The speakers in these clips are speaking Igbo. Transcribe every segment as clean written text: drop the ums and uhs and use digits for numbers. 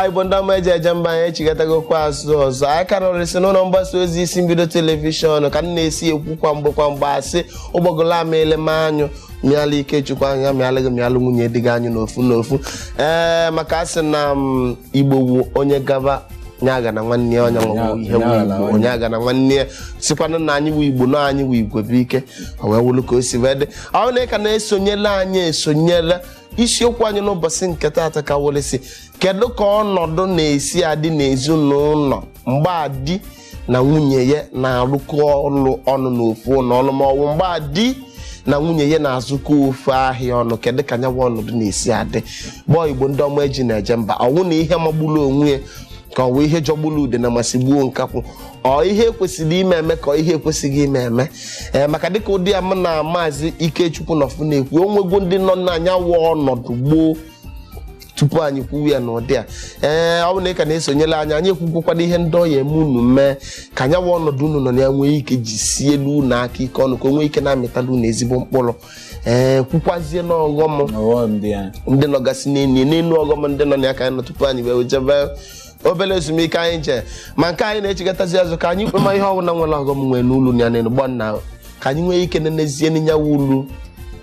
Igbo ndị ọma eji eje mba anyị echigataghịkwa azụ ọzọ anyị karịrịsị n'ụlọ mgbasa ozi isi mbido telivishọn ka m na-esi ekwu kwa mgbe asị ụgbọgụla amaele m anyụ mịala Ikechukwu anya mịalụghị mịalụ nwunye dị gị anyụ n'ofu maka asị na Igbo wu onye gaba nyaga na nwanne ya onye nwe ihe wu onye aga na nwanne ya sikwana na anyị wu Igbo na anyị wu Igwe bụ ike o wee wulu ka o si wee dị ọ na ka na-esonyela anyị esonyela isiokwu anyị n'ụbọchị nke taata ka wolesi kedu ka ọnọdụ na-esi adị n'ezinụlọ mgbe di na nwunye ya na-arụkọ ọnụ n'ofu n'ọlụ ma ọ bụ mgbe di na nwunye ya na-azụkọ ofu ahịa ọnụ kedu ka nyawa ọnọdụ na-esi adị gbọọ Igbo ndị ọma eji na-eje mba ọnwụ na ihe magbulu onwe ya ka ọ wee ihe jọgbulu ude na masị gbuo nkakwụ ọ ihe kwesịrị ime eme ka ihe ekwesịghị ime eme maka dịka ụdị ya m na Maazị Ikechukwu nọfụ na-ekwu onwego ndị nọ n'anya wụ ọnọdụ gboo tupu anyị kwuwe ya n'ụdị a ọ bụ na ị ka na-esonyela anyị ekwukwakwana ihe ndị ọya eme unu mee ka anya wụ ọnọdụ unu nọ na ya nwee ike ji sie elu unu aka ike ọnụ ka o nwee ike na-amịtala unu ezigbo mkpụrụ kwukwazie n'ọghọm ndị nọgasị n'elu ọghọm ndị nọ na ya ka anyị nọ tupu anyị wee jebe obere ezumike anyị je ma nke anyị na-echigatazi azụ ka anyị kpema ihe ọbụla nwere ọghọm nwee n'ụlọ ya n'elu gbọ na ka anyị nwee ike nenezie n'ịnyawa ulu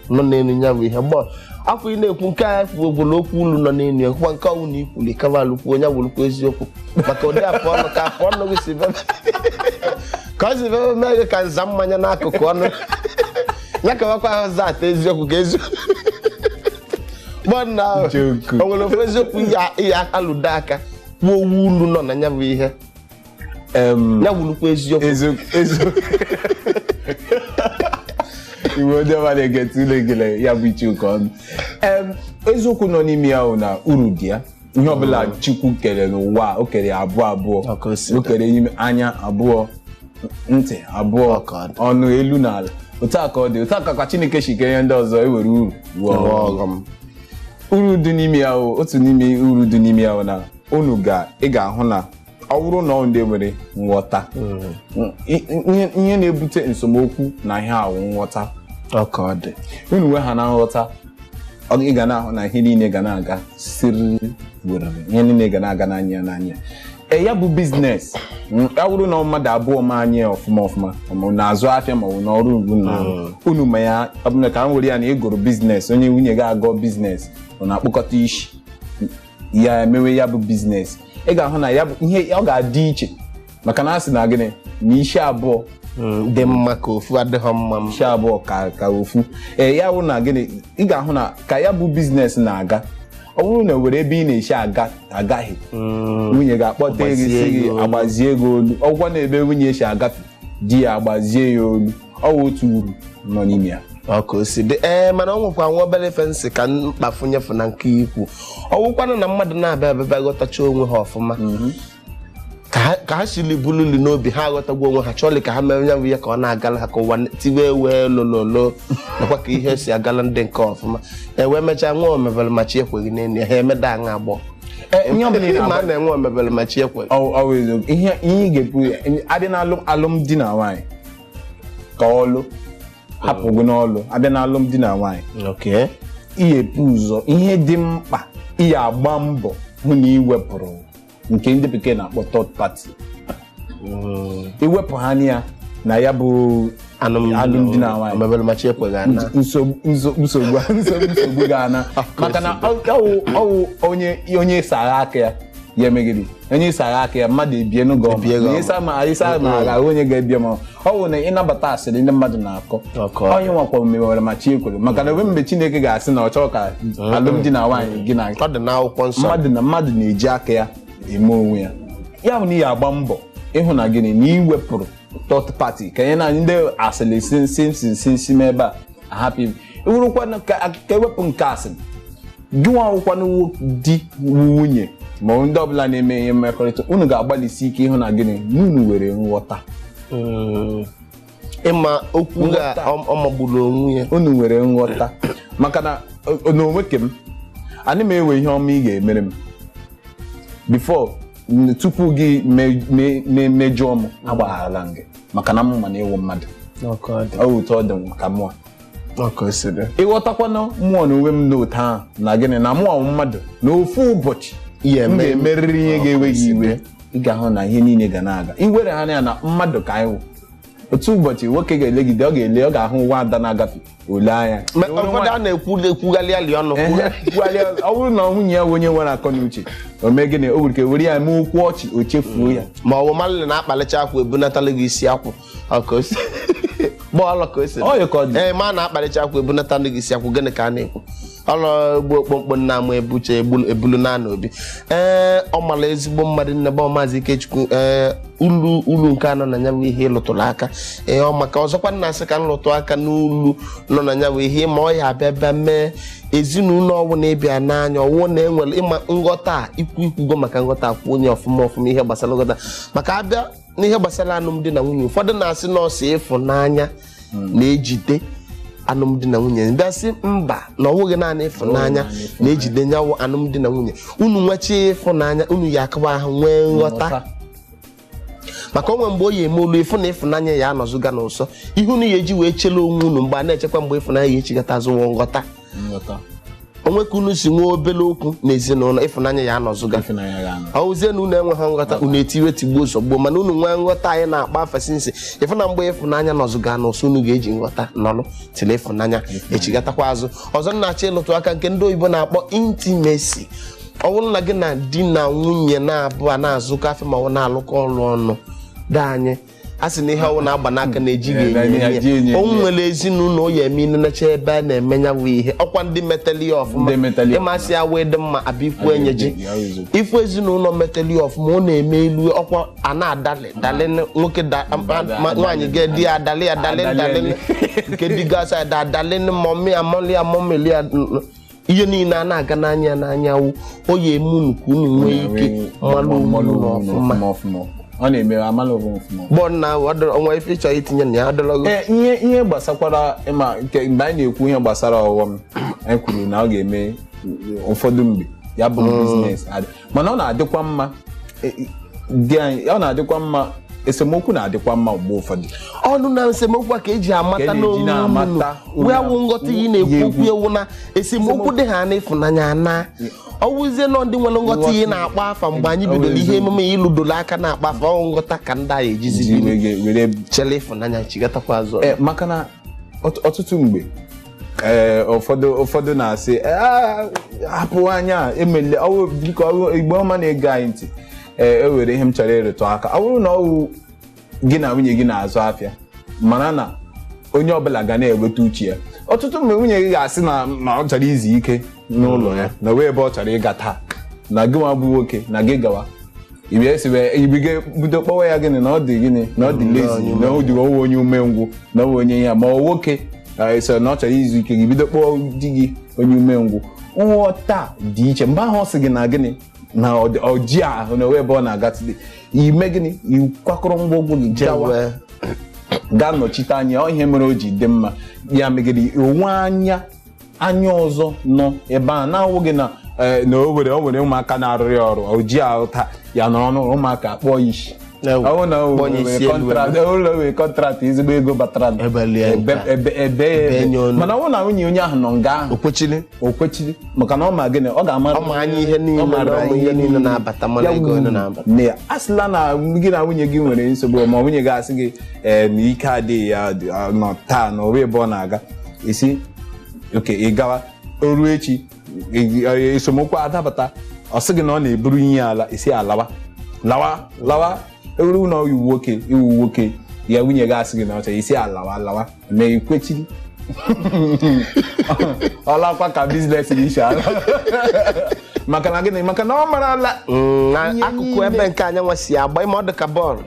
nọ n'elu ya bụ ihe gbọ afọ ị na-ekwu nke a gwụrụ okwu ulu nọ n'elu ya kwa nke ọnwụ na ikwuli kavalụkwu onye gwụrụkwa eziokwu maka ụdị afọ ọnụ ka afọ ọnụ gị si bebe ka ọ si bebe mee gị ka nza mmanya n'akụkụ ọnụ ya ka wakwa ahụ za ata eziokwu ka eziokwu gbọ na o nwere ofu eziokwu ya alụdo aka kwuo owu ulu nọ na ya bụ ihe ya gwụrụkwa eziokwu Igbo ndị ọma na-egete ụlọ gele ya bụ iche ụka ọnụ eziokwu nọ n'ime ya hụ na uru dị ya ihe ọbụla Chukwu kere n'ụwa o kere abụọ o kere anya abụọ ntị abụọ ọnụ elu na ala otu a ka ọ dị otu a ka Chineke si kere ndị ọzọ ewere uru uru dị n'ime ya otu n'ime uru dị n'ime ya na unu ị ga-ahụ na ọ bụrụ na ndị nwere nghọta ihe na-ebute nsemokwu na ihe ahụ nghọta ọ dị unu nwe ha na nghọta ị ga na-ahụ na ihe niile ga na-aga siri were ihe niile ga na-aga n'anya ya bụ biznes ya bụrụ na mmadụ abụọ ma anya ọfụma na-azụ afịa ma ọ bụ n'ọrụ ugwu na unu ma ya ọbụla ka m were ya na ịgụrụ biznes onye nwunye ga-agọ biznes ọ na-akpọkọta isi ya emewe ya bụ biznes ị ga-ahụ na ya bụ ihe ọ ga-adị iche maka na asị na gịnị na isi abụọ dị mma ka ofu adịghị mma isi abụọ ka ofu ya bụ na gịnị ị ga-ahụ na ka ya bụ biznes na-aga ọ bụrụ na were ebe ị na-esi agaghị nwunye ga-akpọta ego si gị agbazie ego olu ọgwụkwa na ebe nwunye si agafe di ya agbazie ya olu ọ bụ otu uru nọ n'ime ya ọka o si dị mana ọ nwekwa nwa obere fensị ka mkpafunyefu na nke ikwu ọ wụkwana na mmadụ na-abịa abịa ghọtacha onwe ha ọfụma ka ha sili bululi n'obi ha aghọtagwo onwe ha chọọlị ka ha mere ya bụ ihe ka ọ na-agala ha ka ụwa tiwe wee lololo nakwa ka ihe si agala ndị nke ọfụma wee mechaa nwa omebere ma chi ekweghị n'elu ha emeda aṅa agbọ ma a na-enwe omebere ma chi ekweghị ihe ị ga-ebu adị na alụmdi na nwaanyị ka ọlụ hapụgo n'ọlụ abịa na alụmdi na nwaanyị ihe epu ụzọ ihe dị mkpa ihe agba mbọ hụ na iwepụrụ nke ndị bekee na-akpọ third party iwepụ ha na ya bụ alụmdi na nwaanyị nsogbu ga-ana maka na onye sara aka ya emegide onye sara aka ya mmadụ ebie n'oge ịsa ma agha onye ga-ebie ma ọ bụ na ịnabata asịrị ndị mmadụ na-akọ onye nwakwa mewere ma chi ekwere maka na mgbe Chineke ga-asị na ọ chọrọ ka alụmdi na nwaanyị gị na mmadụ na-eji aka ya eme onwe ya ya bụ na ihe agba mbọ ịhụ na gịnị na iwepụrụ third party ka nye na ndị asịrị si ebe a ahapụ iwurukwa ka ewepụ nke asịrị gị nwa akwụkwana di nwunye ma ndị ọbụla na-eme ihe mmekọrịta unu ga-agbalịsi ike ịhụ na gịnị unu were nghọta ịma okwu ọmagburu onwe ya unu were nghọta maka na n'onwe ke m anyị ma ewe ihe ọma ị ga-emere m before tupu gị mejọọ m agbagharala gị maka na mma na ịwụ mmadụ otu ọ dị maka mụọ ịghọtakwana mmụọ na onwe m n'otu ahụ na gịnị na mụọ mmadụ na ofu ụbọchị m ga-emerịrị ihe ga-ewe gị iwe ị ga-ahụ na ihe niile ga na-aga iwere ha ya na mmadụ ka anyị otu ụbọchị nwoke ga-elegide ọ ga-ahụ nwa ada na-agafe ole anya ụfọdụ a na-ekwughalị ọnụ ọ bụrụ na nwunye ya onye nwere akọ na uche o mee gịnị o nwere ike were ya mee okwu ọchị o chefuo ya ma ọ bụ malị na-akpalicha akwụ ebunatala gị isi akwụ bọọlụ ka o si ee ma na-akpalicha akwụ ebunatala gị isi akwụ gịnị ka a na-ekwu ọlụ gbuo okpomkpo nna ama ebuche ebulu na obi ọ mara ezigbo mmadụ nnebe Maazị Ikechukwu ulu nke anọ na ya bụ ihe ịlụtụrụ aka ọ maka ọzọkwa nna asị ka m lụtụ aka n'ulu nọ na ya bụ ihe ma ọ ya abịa bịa mee ezinụlọ ọwụ na-ebịa n'anya ọwụ na-enwere ịma nghọta ikwugo maka nghọta akwụ onye ọfụma ihe gbasara nghọta maka abịa n'ihe gbasara alụmdi na nwunye ụfọdụ na-asị nọọsụ ịfụnanya na-ejide alụmdi na nwunye ndị asị mba na ọ nweghị naanị ịfụnanya na-ejide nyawo alụmdi na nwunye unu nwechi ịfụnanya unu ya akaba ahụ nwee nghọta maka onwe mgbe o yi eme olu ịfụ na ịfụnanya ya anọzụga n'ụsọ ihe unu ya eji wee chele onwe unu mgbe a na-echekwa mgbe ịfụnanya ya echigata azụwo nghọta onwe ka unu si nwee obele okwu n'ezinụlọ ịfụnanya ya anọzụga ọwụzie na unu enweghị nghọta unu etiwe tigbuo zọgbuo mana unu nwee nghọta anyị na-akpa afesinsi ịfụ na mgbe ịfụnanya nọzụga n'ụsọ unu ga-eji nghọta nọlụ tile ịfụnanya echigatakwa azụ ọzọ nna-achọ ịlụtụ aka nke ndị oyibo na-akpọ intimacy ọ bụrụ na gị na di na nwunye na-abụọ na-azụkọ afọ ma ọ na-alụkọ ọrụ ọnụ dị anyị a sị na ihe ọwụ na-agba n'aka na-ejighị enye o nwere ezinụlọ ya eme necha ebe a na-emenya bụ ihe ọkwa ndị metali ya ọfụma ịmasị ya wee dị mma abịa ikwu enye ji ifu ezinụlọ metali ya ọfụma ọ na-eme elu ọkwa a na-adali nwoke nwaanyị ga di ya adali ya dali nke di gasị ya adali mọmị amọli amọmeli ya ihe niile a na-aga n'anya wụ o ya eme unu ka unu nwee ike mmalụ ọfụma ọ na-eme amala ọfụma bọọlụ na ọnwa ife ịchọ itinye na ya adọlọgo ihe gbasakwara ịma nke mgbe anyị na-ekwu ihe gbasara ọghọm anyị kwuru na ọ ga-eme ụfọdụ mgbe ya bụ biznes mana ọ na-adịkwa mma esemokwu na-adịkwa mma mgbe ụfọdụ ọnụ na esemokwu ka eji amata n'onwe wee wụ nghọta ihe na-ekwu okwu ewu na esemokwu dị ha n'ịfụnanya na ọwụzie nọ ndị nwere nghọta ihe na-akpa afa mgbe anyị bidoro ihe emume ịlụdoro aka na-akpa afa ọ nghọta ka ndị a ejizi were chele ịfụnanya chigatakwa azụ maka na ọtụtụ mgbe ụfọdụ na-asị hapụ anya emele biko igbe ọma na-ege anyị ntị ewere ihe m chọrọ ịrụtụ aka ọ bụrụ na ọwụ gị na nwunye gị na-azụ afịa mana na onye ọbụla ga na-eweta uche ya ọtụtụ mgbe nwunye gị ga-asị na ọ chọrọ izu ike n'ụlọ ya na wee ebe ọ chọrọ ịga taa na gị nwa bụ nwoke na gị gawa ibiga bido kpọwa ya gịnị na ọ dị gịnị na ọ dị lezi na ọ dị owe onye umengwụ na owe onye ihe ma ọ nwoke so na ọ chọrọ izu ike gị bido kpọọ di gị onye umengwụ nghọta dị iche mgbe ahụ ọ sị gị na gịnị na ọji ahụ na ebe ọ na-aga tide ime gịnị ịkwakọrọ ngwongwo gị gawa gaa nọchite anya ihe mere o ji dị mma ya megide onwe anya ọzọ nọ ebe a na-awụghị na o nwere ụmụaka na-arụrị ọrụ oji ahụ taa ya nọrọ n'ụlọ ụmụaka akpọ isi ọwụ na ụlọ wee kọntraktị ezigbo ego batara ebe mana ọwụ na nwunye onye ahụ nọ nga ahụ okwechiri maka na ọ ma gịnị ọ ga-amara anya ihe niile na-abata mana ego na-abata ya asịla na gị na nwunye gị nwere nsogbu ma nwunye gị asị gị na ike adịghị ya nọ taa na owe ebe ọ na-aga isi oke ị gawa oru echi esomokwu adabata ọ sị gị na ọ na-eburu ihe ala isi lawa ewuru na iwu nwoke ya nwunye gị asị gị na ọcha isi alawa mee ikwechiri ọlakwa ka biznes gị isi ala maka na gịnị maka na ọ mara ala akụkụ ebe nke anyanwụ si agba ime ọ dị ka bọọlụ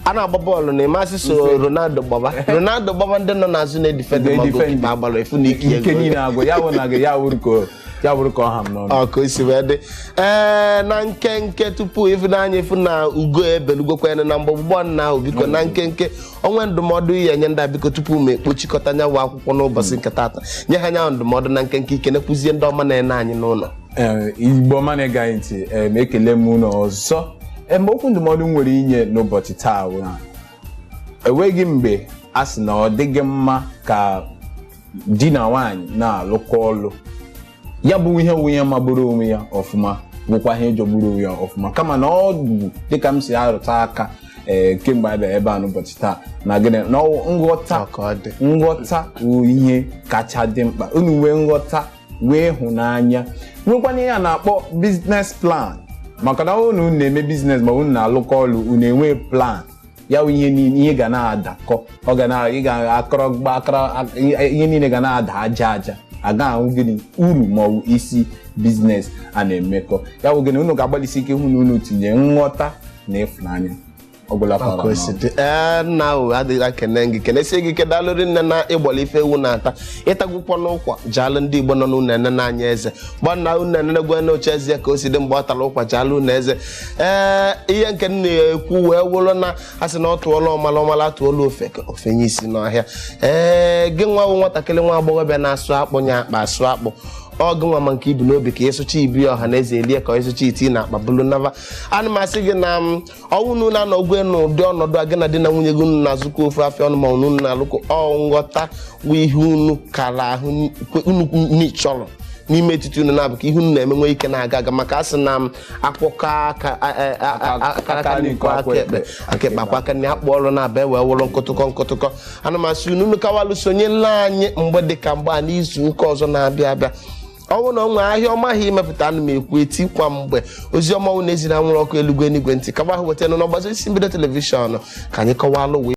a na-agba bọọlụ na ịmasị so Ronaldo gbaba ndị nọ n'azụ na-edifendị ma gokipa agbara efu na ike niile agwụ ya wụ na gị ya wụrụ ka ọha m n'ọnụ ka o si wee dị na nkenke tupu ịfụnanya efu na ugo ebelugokwana na mgbọgbọ nna ahụ biko na nkenke onwe ndụmọdụ ihe nye ndị biko tupu m ekpochikọta nyanwụ akwụkwọ n'ụbọchị nke taata nye ha nyanwụ ndụmọdụ na nkenke ike nekwuzie ndị ọma na-ene anyị n'ụlọ igbo ọma na-ege anyị ntị ekele m unu ọzọ okwu ndụmọdụ m nwere inye n'ụbọchị taa enweghị mgbe a sị na ọ dịghị mma ka di na nwaanyị na-alụkọ ọlụ ya bụ ihe magburu onwe ya ọfụma bụkwa ihe jọgburu ya ọfụma kama na ọ bụ dịka m si arụta aka kemgbe a bịara ebe a n'ụbọchị taa na gịnị na nghọta bụ ihe kacha dị mkpa unu wee nghọta wee hụnanya nwekwana ihe a na-akpọ business plan maka na unu na-eme business ma unu na-alụkọ ọrụ unu enwe plan ya bụ ihe ga na-adakọ ọ ga na ị ga-akọrọ ihe niile ga na-ada aja aga ahụ gịnị uru ma ọ bụ isi business a na-emekọ ya bụ gịnị unu ga-agbalịsi ike hụ na unu tinye nghọta na ịfụnanya na adịghị kene gị kenesie gị kedalụri nne na ịgbọla ife ewu na-ata ịtagwụkwọ n'ụkwa jaalụ ndị Igbo nọ n'ụlọ ene n'anya eze gbana unu enenegwe n'oche eze ka o si dị mgbe ọ tara ụkwa jaalụ ụlọ eze ihe nke m na-ekwu wee wụrụ na asị na ọ tụọla ọmala atụọla ofenye isi n'ọhịa gị nwa bụ nwatakịrị nwa agbọghọbịa na-asụ akpụ nya akpa asụ akpụ ọgụ nwa ma nke ibu n'obi ka ịsụcha ibi ọha na eze elie ka ịsụcha iti na akpa bulu nava ana m asị gị na ọnwụ unu na-anọgwe n'ụdị ọnọdụ a gị na di na nwunye gị unu na-azụkọ ofe afịa ọnụ ma unu na-alụkọ nghọta wụ ihe unu kara ahụ unu chọrọ n'ime etiti unu na-abụ ka ihe unu na-eme nwee ike na-aga aga maka asị na akpụkọ aka n'iko aka ekpe akwa aka na akpụ ọrụ na-abịa wee wụrụ nkụtụkọ ana m asị unu kawalụ sonyela anyị mgbe dịka mgbe a n'izu ụka ọzọ na-abịa abịa ọnwụ na ọnwa ahịa ọma ha imepụta anụ m ekwu eti kwa mgbe ozi ọma ọnwụ na-eziri anwụrụ ọkụ eluigwe n'igwe ntị kaba ahụ weta n'ọgbasa isi mbido telivishọn ka anyị kọwalụ